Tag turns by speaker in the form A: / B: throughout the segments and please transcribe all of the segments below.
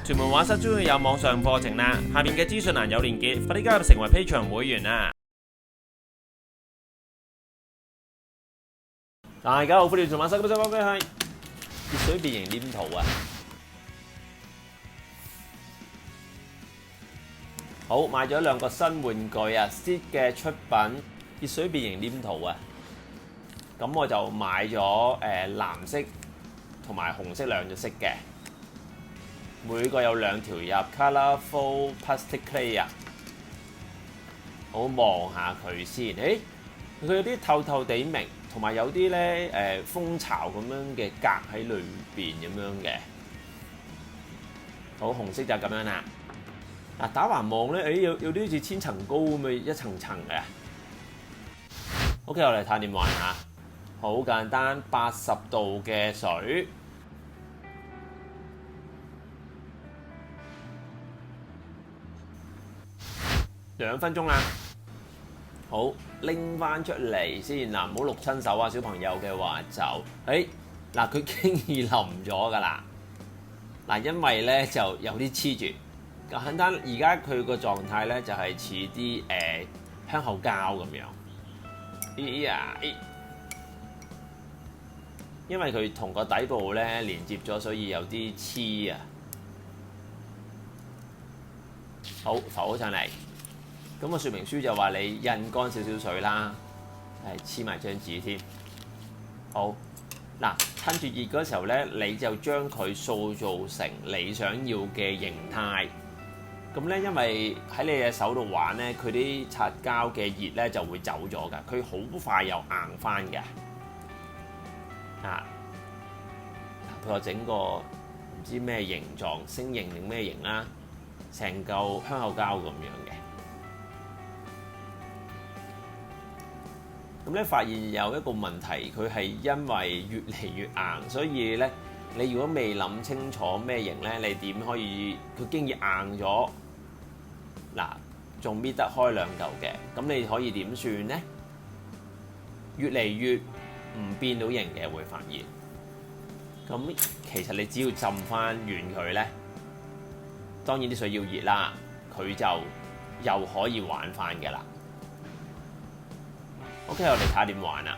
A: 屯門畫室終於有網上課程啦，下面嘅資訊欄有連結，快啲加入成為 Patreon 會員啦！大家好，歡迎屯門畫室，今日想講嘅係熱水變形黏土啊！好，買咗兩個新玩具啊 ，Seed 嘅出品熱水變形黏土啊！咁我就買咗藍色同埋紅色兩隻色嘅。每個有2條入 Colourful Plastic Clay 啊，好望下佢先。佢有啲透透地明，同埋有啲咧蜂巢咁樣嘅格喺裏邊咁樣嘅。好，紅色就咁樣啦。嗱，打橫望咧，有啲好似千層糕咁嘅一層層嘅。OK， 我嚟睇點玩嚇。好簡單，80度嘅水。2分鐘啦，好，拎翻出嚟先嗱，唔好淥親手啊！小朋友嘅話就，嗱佢經已淋咗噶啦，嗱因為咧就有啲黐住，簡單而家佢個狀態咧就係似啲香口膠咁樣，因為佢同個底部咧連接咗，所以有啲黐啊，好浮好上嚟。咁個說明書就話你印乾少少水啦，黐埋張紙添。好，嗱，趁住熱嗰時候咧，你就將佢塑造成你想要嘅形態。咁咧，因為喺你嘅手度玩咧，佢啲擦膠嘅熱咧就會走咗㗎，佢好快又硬翻嘅。譬如我整個唔知咩形狀，星形定咩形啦，成嚿香口膠咁樣嘅。咁咧發現有一個問題，佢係因為越嚟越硬，所以咧你如果未諗清楚咩型咧，你點可以佢經已硬咗，嗱仲搣得開2嚿嘅，咁你可以點算咧？越嚟越唔變到型嘅會發現，咁其實你只要浸翻軟佢咧，當然啲水要熱啦，佢就又可以玩翻嘅啦。OK， 我哋睇下點玩啦。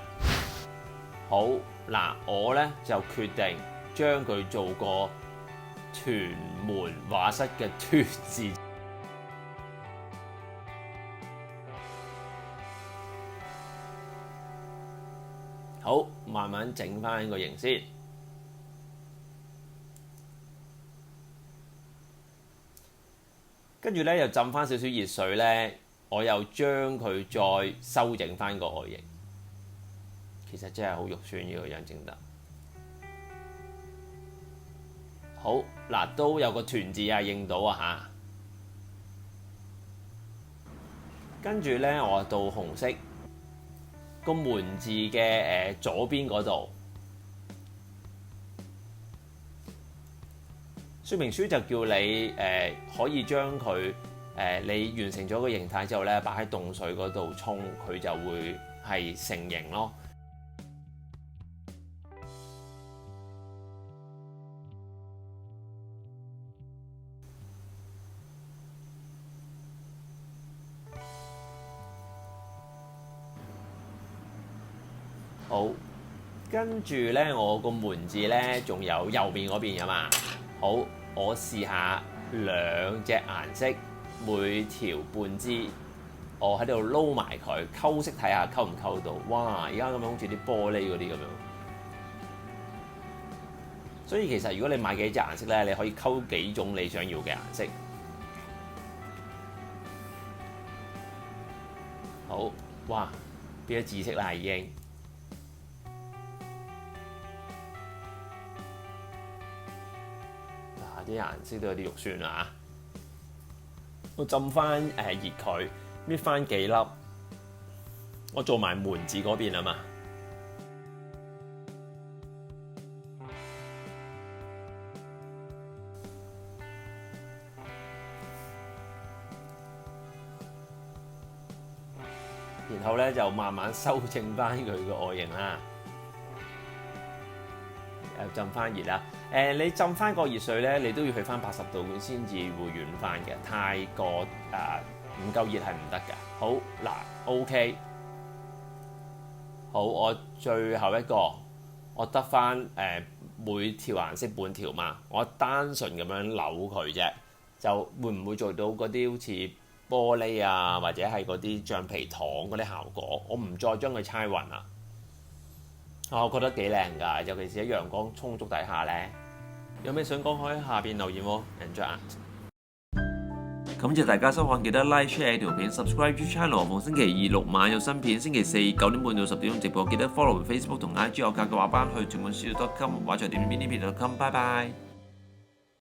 A: 好嗱，我咧就決定將佢做個屯門畫室嘅屯字。好，慢慢整翻個形先。跟住咧又浸翻少少熱水咧。我又將佢再修整翻個外形，其實真係好肉酸呢個樣整得。好嗱，都有個屯字啊，認到啊嚇。跟住咧，我到紅色個門字嘅左邊嗰度，說明書就叫你可以將佢。你完成咗個形態之後咧，擺喺凍水嗰度沖，佢就會係成型咯。好，跟住咧，我個門字咧仲有右邊嗰邊㗎嘛。好，我試下2隻顏色。每條半支，我喺度撈埋佢，溝色睇下溝唔溝到。哇！而家咁樣好似啲玻璃嗰啲咁樣，所以其實如果你買幾隻顏色咧，你可以溝幾種你想要嘅顏色。好，哇！變咗紫色啦已經。嗱，啲顏色都有啲肉酸啊！我浸翻熱佢，搣翻幾粒，我做埋門字嗰邊啊嘛。然後咧就慢慢修正翻佢個外形啦。浸翻熱啦。你浸翻個熱水咧，你都要去翻80度先至會軟翻嘅，太過唔夠熱係唔得㗎。好嗱 ，OK， 好，我最後一個，我得翻每條顏色半條嘛，我單純咁樣扭佢啫，就會唔會做到嗰啲好似玻璃啊，或者係嗰啲橡皮糖嗰啲效果？我唔再將佢猜勻啦。我覺得幾靚㗎，尤其是喺陽光充足底下咧。有咩想講可以下邊留言喎 ，Enjoy。感謝大家收看，記得 like share 條片 ，subscribe to channel。逢星期二6晚有新片，星期49點半到10點鐘直播。記得 follow Facebook 同 IG 我教嘅畫班去全本書.com 畫在點邊啲片.com。拜拜。